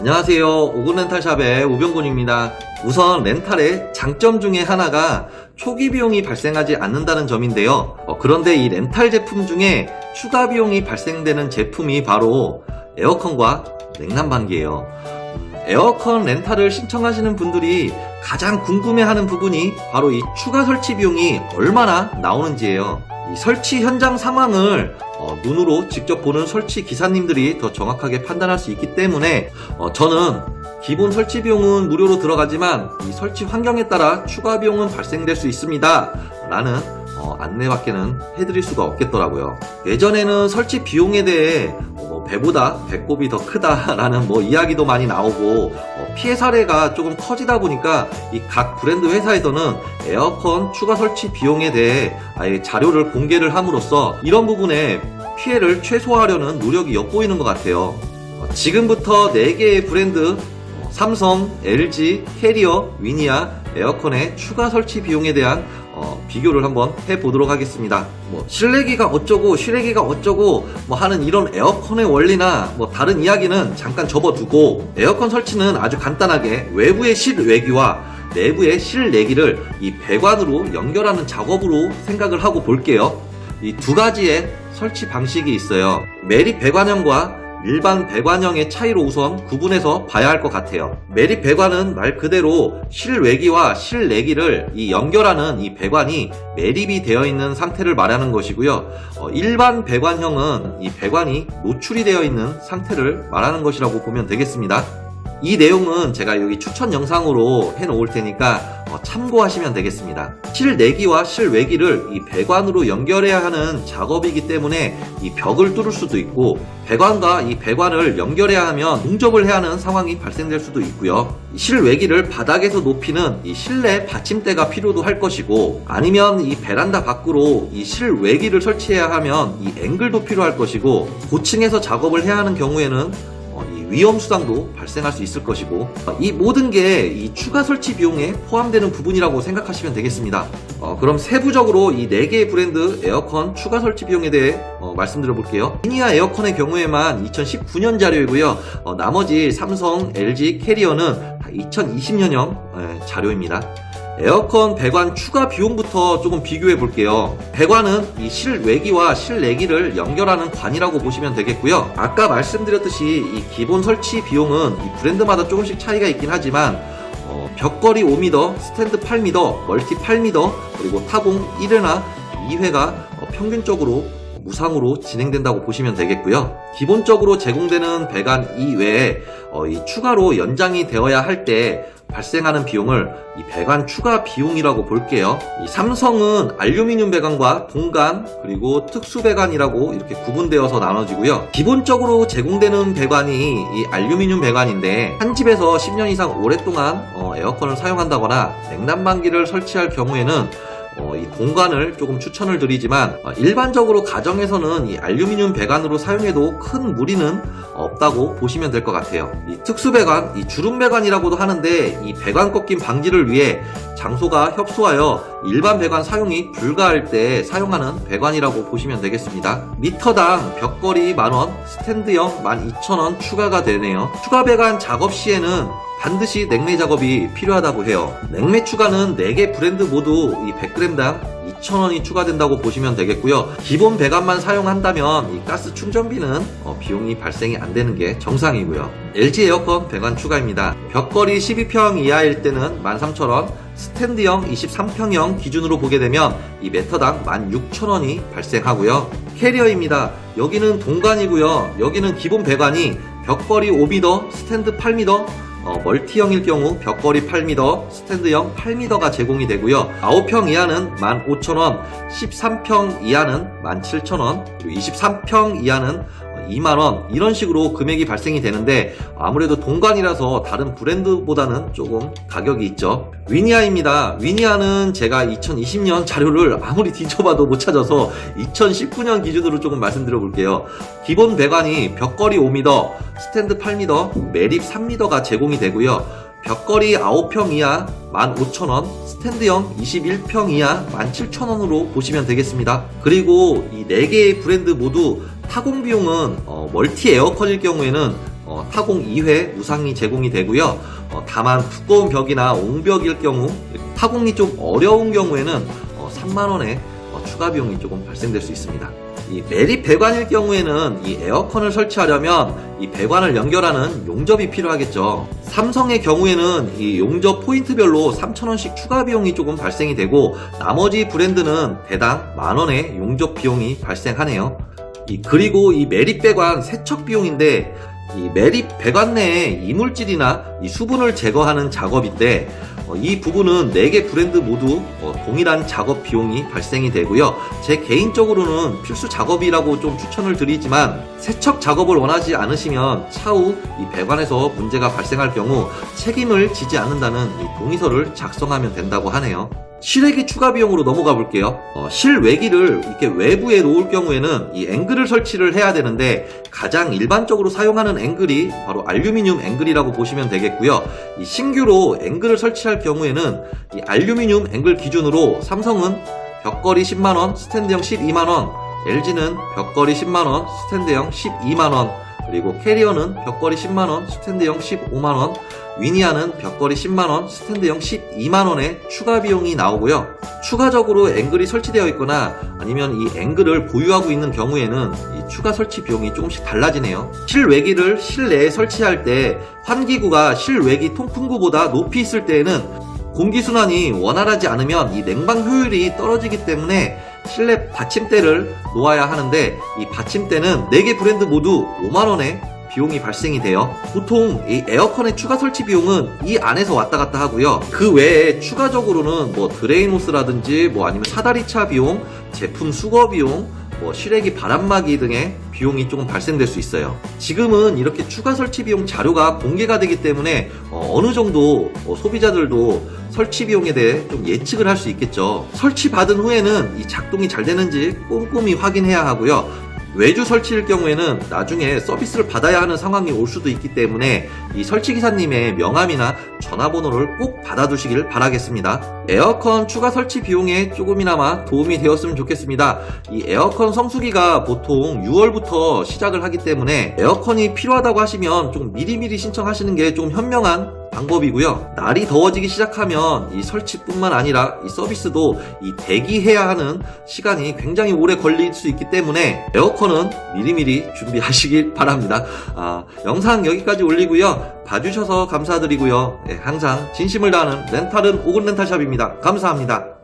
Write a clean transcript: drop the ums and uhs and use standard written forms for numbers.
안녕하세요. 오gun렌탈샵의 우병군입니다. 우선 렌탈의 장점 중에 하나가 초기 비용이 발생하지 않는다는 점인데요. 그런데 이 렌탈 제품 중에 추가 비용이 발생되는 제품이 바로 에어컨과 냉난방기예요. 에어컨 렌탈을 신청하시는 분들이 가장 궁금해하는 부분이 바로 이 추가 설치 비용이 얼마나 나오는지예요. 이 설치 현장 상황을 눈으로 직접 보는 설치 기사님들이 더 정확하게 판단할 수 있기 때문에 저는 기본 설치 비용은 무료로 들어가지만 이 설치 환경에 따라 추가 비용은 발생될 수 있습니다 라는 안내밖에는 해드릴 수가 없겠더라고요. 예전에는 설치 비용에 대해 배보다 배꼽이 더 크다라는 이야기도 많이 나오고 피해 사례가 조금 커지다 보니까 이 각 브랜드 회사에서는 에어컨 추가 설치 비용에 대해 아예 자료를 공개를 함으로써 이런 부분에 피해를 최소화하려는 노력이 엿보이는 것 같아요. 지금부터 4개의 브랜드 삼성, LG, 캐리어, 위니아 에어컨의 추가 설치 비용에 대한 비교를 한번 해보도록 하겠습니다. 실내기가 어쩌고 실외기가 어쩌고 하는 이런 에어컨의 원리나 다른 이야기는 잠깐 접어두고 에어컨 설치는 아주 간단하게 외부의 실외기와 내부의 실내기를 이 배관으로 연결하는 작업으로 생각을 하고 볼게요. 이 두 가지의 설치 방식이 있어요. 매립 배관형과 일반 배관형의 차이로 우선 구분해서 봐야 할 것 같아요. 매립 배관은 말 그대로 실외기와 실내기를 이 연결하는 이 배관이 매립이 되어 있는 상태를 말하는 것이고요. 일반 배관형은 이 배관이 노출이 되어 있는 상태를 말하는 것이라고 보면 되겠습니다. 이 내용은 제가 여기 추천 영상으로 해놓을 테니까 참고하시면 되겠습니다. 실내기와 실외기를 이 배관으로 연결해야 하는 작업이기 때문에 이 벽을 뚫을 수도 있고 배관과 이 배관을 연결해야 하면 용접을 해야 하는 상황이 발생될 수도 있고요. 실외기를 바닥에서 높이는 이 실내 받침대가 필요도 할 것이고 아니면 이 베란다 밖으로 이 실외기를 설치해야 하면 이 앵글도 필요할 것이고 고층에서 작업을 해야 하는 경우에는 위험수당도 발생할 수 있을 것이고 이 모든 게 이 추가 설치 비용에 포함되는 부분이라고 생각하시면 되겠습니다. 그럼 세부적으로 이 4개의 브랜드 에어컨 추가 설치 비용에 대해 말씀드려 볼게요. 위니아 에어컨의 경우에만 2019년 자료이고요. 나머지 삼성, LG, 캐리어는 다 2020년형 자료입니다. 에어컨 배관 추가 비용부터 조금 비교해 볼게요. 배관은 이 실외기와 실내기를 연결하는 관이라고 보시면 되겠고요. 아까 말씀드렸듯이 이 기본 설치 비용은 이 브랜드마다 조금씩 차이가 있긴 하지만 벽걸이 5m, 스탠드 8m, 멀티 8m, 그리고 타공 1회나 2회가 평균적으로 무상으로 진행된다고 보시면 되겠고요. 기본적으로 제공되는 배관 이외에 이 추가로 연장이 되어야 할 때 발생하는 비용을 이 배관 추가 비용이라고 볼게요. 이 삼성은 알루미늄 배관과 동관 그리고 특수 배관이라고 이렇게 구분되어서 나눠지고요. 기본적으로 제공되는 배관이 이 알루미늄 배관인데 한 집에서 10년 이상 오랫동안 에어컨을 사용한다거나 냉난방기를 설치할 경우에는 이 동관을 조금 추천을 드리지만 일반적으로 가정에서는 이 알루미늄 배관으로 사용해도 큰 무리는 없다고 보시면 될 것 같아요. 이 특수배관, 이 주름배관이라고도 하는데 이 배관 꺾임 방지를 위해 장소가 협소하여 일반 배관 사용이 불가할 때 사용하는 배관이라고 보시면 되겠습니다. 미터당 벽걸이 만원, 스탠드형 12,000원 추가가 되네요. 추가 배관 작업 시에는 반드시 냉매 작업이 필요하다고 해요. 냉매 추가는 4개 브랜드 모두 이 100g당 2,000원이 추가된다고 보시면 되겠고요. 기본 배관만 사용한다면 이 가스 충전비는 비용이 발생이 안 되는 게 정상이고요. LG 에어컨 배관 추가입니다. 벽걸이 12평 이하일 때는 13,000원, 스탠드형 23평형 기준으로 보게 되면 이 매터당 16,000원이 발생하고요. 캐리어입니다. 여기는 동관이고요. 여기는 기본 배관이 벽걸이 5m, 스탠드 8m, 멀티형일 경우 벽걸이 8m, 스탠드형 8m가 제공이 되고요. 9평 이하는 15,000원, 13평 이하는 17,000원, 그리고 23평 이하는 2만원 이런 식으로 금액이 발생이 되는데 아무래도 동관이라서 다른 브랜드보다는 조금 가격이 있죠. 위니아입니다. 위니아는 제가 2020년 자료를 아무리 뒤져봐도 못 찾아서 2019년 기준으로 조금 말씀드려 볼게요. 기본 배관이 벽걸이 5m, 스탠드 8m, 매립 3m가 제공이 되고요. 벽걸이 9평 이하 15,000원, 스탠드형 21평 이하 17,000원으로 보시면 되겠습니다. 그리고 이 4개의 브랜드 모두 타공 비용은 멀티 에어컨일 경우에는 타공 2회 무상이 제공이 되고요. 다만 두꺼운 벽이나 옹벽일 경우 타공이 좀 어려운 경우에는 3만원의 추가 비용이 조금 발생될 수 있습니다. 이 매립 배관일 경우에는 이 에어컨을 설치하려면 이 배관을 연결하는 용접이 필요하겠죠. 삼성의 경우에는 이 용접 포인트별로 3,000원씩 추가 비용이 조금 발생이 되고, 나머지 브랜드는 대당 만원의 용접 비용이 발생하네요. 그리고 이 매립 배관 세척 비용인데, 이 매립 배관 내에 이물질이나 이 수분을 제거하는 작업인데, 이 부분은 4개 브랜드 모두 동일한 작업 비용이 발생이 되고요. 제 개인적으로는 필수 작업이라고 좀 추천을 드리지만, 세척 작업을 원하지 않으시면 차후 이 배관에서 문제가 발생할 경우 책임을 지지 않는다는 이 동의서를 작성하면 된다고 하네요. 실외기 추가 비용으로 넘어가 볼게요. 실외기를 이렇게 외부에 놓을 경우에는 이 앵글을 설치를 해야 되는데, 가장 일반적으로 사용하는 앵글이 바로 알루미늄 앵글이라고 보시면 되겠고요. 이 신규로 앵글을 설치할 경우에는 이 알루미늄 앵글 기준으로 삼성은 벽걸이 10만원, 스탠드형 12만원, LG는 벽걸이 10만원, 스탠드형 12만원, 그리고 캐리어는 벽걸이 10만원, 스탠드형 15만원, 위니아는 벽걸이 10만원, 스탠드형 12만원의 추가 비용이 나오고요. 추가적으로 앵글이 설치되어 있거나 아니면 이 앵글을 보유하고 있는 경우에는 이 추가 설치 비용이 조금씩 달라지네요. 실외기를 실내에 설치할 때 환기구가 실외기 통풍구보다 높이 있을 때에는 공기순환이 원활하지 않으면 이 냉방 효율이 떨어지기 때문에 실내 받침대를 놓아야 하는데, 이 받침대는 4개 브랜드 모두 5만원의 비용이 발생이 돼요. 보통 이 에어컨의 추가 설치 비용은 이 안에서 왔다 갔다 하고요. 그 외에 추가적으로는 뭐 드레인 호스라든지 아니면 사다리차 비용, 제품 수거 비용, 실외기 바람막이 등의 비용이 조금 발생될 수 있어요. 지금은 이렇게 추가 설치 비용 자료가 공개가 되기 때문에 어느 정도 소비자들도 설치 비용에 대해 좀 예측을 할 수 있겠죠. 설치 받은 후에는 이 작동이 잘 되는지 꼼꼼히 확인해야 하고요. 외주 설치일 경우에는 나중에 서비스를 받아야 하는 상황이 올 수도 있기 때문에 이 설치기사님의 명함이나 전화번호를 꼭 받아두시길 바라겠습니다. 에어컨 추가 설치 비용에 조금이나마 도움이 되었으면 좋겠습니다. 이 에어컨 성수기가 보통 6월부터 시작을 하기 때문에 에어컨이 필요하다고 하시면 좀 미리미리 신청하시는 게 좀 현명한 방법이고요. 날이 더워지기 시작하면 이 설치뿐만 아니라 이 서비스도 이 대기해야 하는 시간이 굉장히 오래 걸릴 수 있기 때문에 에어컨은 미리미리 준비하시길 바랍니다. 영상 여기까지 올리고요. 봐주셔서 감사드리고요. 항상 진심을 다하는 렌탈은 오근렌탈샵입니다. 감사합니다.